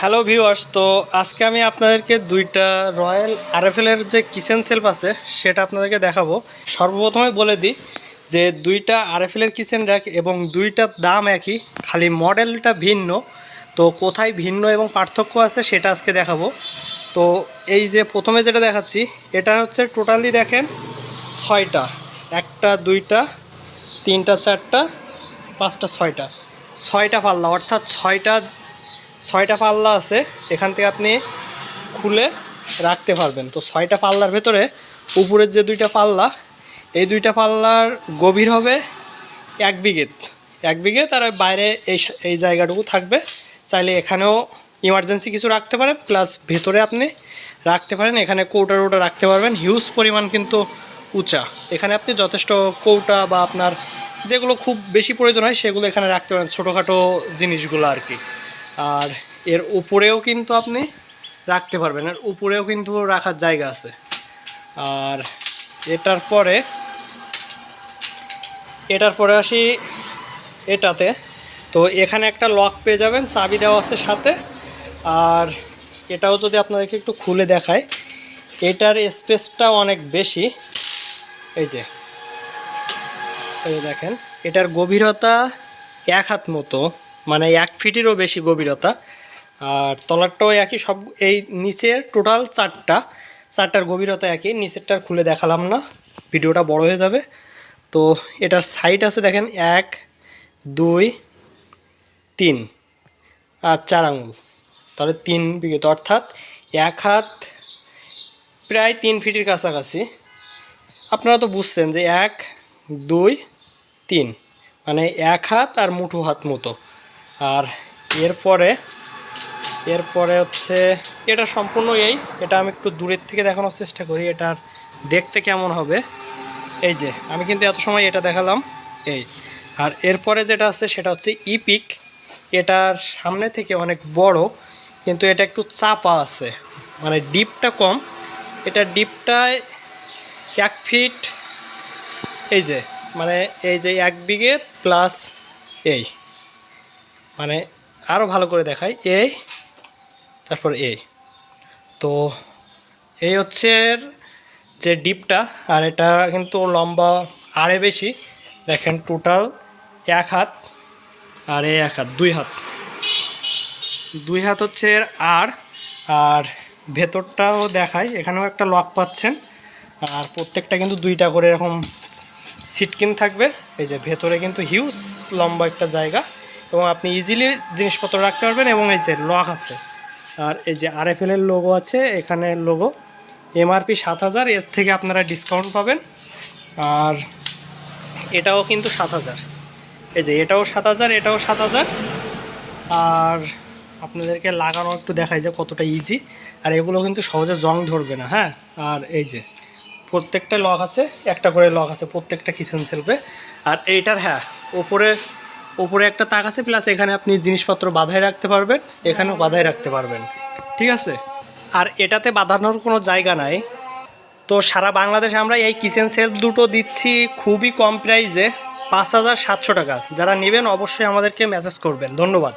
Hello viewers, তো আজকে আমি আপনাদেরকে দুইটা রয়্যাল আরএফএলের যে কিচেন সেলফ আছে সেটা আপনাদেরকে দেখাবো। সর্বপ্রথমে বলে দিই যে দুইটা আরএফএলের কিচেন র্যাক এবং দুইটার দাম একই, খালি মডেলটা ভিন্ন। তো কোথায় ভিন্ন এবং পার্থক্য আছে সেটা আজকে দেখাবো। তো এই যে প্রথমে যেটা দেখাচ্ছি এটা হচ্ছে টোটালি দেখেন 6টা, 1টা 2টা 3টা 4টা 5টা 6টা পাল্লা, অর্থাৎ ছয়টা পাল্লা আছে। এখান থেকে আপনি খুলে রাখতে পারবেন। তো 6টা পাল্লার ভেতরে উপরের যে দুইটা পাল্লা, এই দুইটা পাল্লার গভীর হবে 1 বিঘে আর বাইরে এই জায়গাটুকু থাকবে। চাইলে এখানেও ইমার্জেন্সি কিছু রাখতে পারেন, প্লাস ভেতরে আপনি রাখতে পারেন, এখানে কৌটা রাখতে পারবেন। হিউজ পরিমাণ কিন্তু উঁচা, এখানে আপনি যথেষ্ট কৌটা বা আপনার যেগুলো খুব বেশি প্রয়োজন হয় সেগুলো এখানে রাখতে পারেন, ছোটোখাটো জিনিসগুলো আর কি। আর এর উপরেও কিন্তু আপনি রাখতে পারবেন, এর উপরেও কিন্তু রাখার জায়গা আছে। আর এটার পরে আসি এটাতে। তো এখানে একটা লক পেয়ে যাবেন, চাবি দেওয়া আছে সাথে। আর এটাও যদি আপনাদেরকে একটু খুলে দেখায়, এটার স্পেসটা অনেক বেশি। এই যে দেখেন, এটার গভীরতা 1 হাত মতো, মানে 1 ফিটেরও বেশি গভীরতা। আর তলারটাও একই, সব এই নিচের টোটাল চারটার গভীরতা একই। নিচেরটার খুলে দেখালাম না, ভিডিওটা বড় হয়ে যাবে। তো এটার সাইড আছে দেখেন 1 2 3 আর 4 আঙুল, তাহলে 3 বিঘে, অর্থাৎ 1 হাত প্রায় 3 ফিটের কাছাকাছি। আপনারা তো বুঝছেন যে 1 2 3 মানে 1 হাত আর মুঠো হাত মতো। আর এরপরে হচ্ছে এটা সম্পূর্ণ এটা আমি একটু দূরের থেকে দেখানোর চেষ্টা করি এটার দেখতে কেমন হবে। এই যে আমি কিন্তু এত সময় এটা দেখালাম আর এরপরে যেটা আছে সেটা হচ্ছে ইপিক। এটার সামনে থেকে অনেক বড়, কিন্তু এটা একটু চাপা আছে, মানে ডিপটা কম। এটা ডিপটায় 1 ফিট। এই যে মানে এই যে 1 বিঘে প্লাস মানে আরও ভালো করে দেখাই, তারপর তো এই হচ্ছে যে ডিপটা। আর এটা কিন্তু লম্বা আরে বেশি, দেখেন টোটাল 1 হাত আর 1 হাত 2 হাত হচ্ছে আর ভেতরটাও দেখায়, এখানেও একটা লক পাচ্ছেন। আর প্রত্যেকটা কিন্তু 2টা করে এরকম সিটকিন থাকবে। এই যে ভেতরে কিন্তু হিউজ লম্বা একটা জায়গা, এবং আপনি ইজিলি জিনিসপত্র রাখতে পারবেন। এবং এই যে লক আছে, আর এই যে আরএফএলের লোগো আছে, এখানে লোগো। এমআরপি 7000, এর থেকে আপনারা ডিসকাউন্ট পাবেন। আর এটাও কিন্তু 7000, এই যে এটাও 7000, এটাও 7000। আর আপনাদেরকে লাগানো একটু দেখাই যে কতটা ইজি। আর এগুলো কিন্তু সহজে জং ধরবে না, হ্যাঁ। আর এই যে প্রত্যেকটা লক আছে, একটা করে লক আছে প্রত্যেকটা কিচেন সেলফে। আর এইটার ওপরে একটা তাক আছে, প্লাস এখানে আপনি জিনিসপত্র বাঁধায় রাখতে পারবেন, এখানেও বাঁধায় রাখতে পারবেন, ঠিক আছে। আর এটাতে বাঁধানোর কোনো জায়গা নাই। তো সারা বাংলাদেশে আমরা এই কিচেন সেলফ দুটো দিচ্ছি খুবই কম প্রাইসে, 5700 টাকা। যারা নেবেন অবশ্যই আমাদেরকে মেসেজ করবেন। ধন্যবাদ।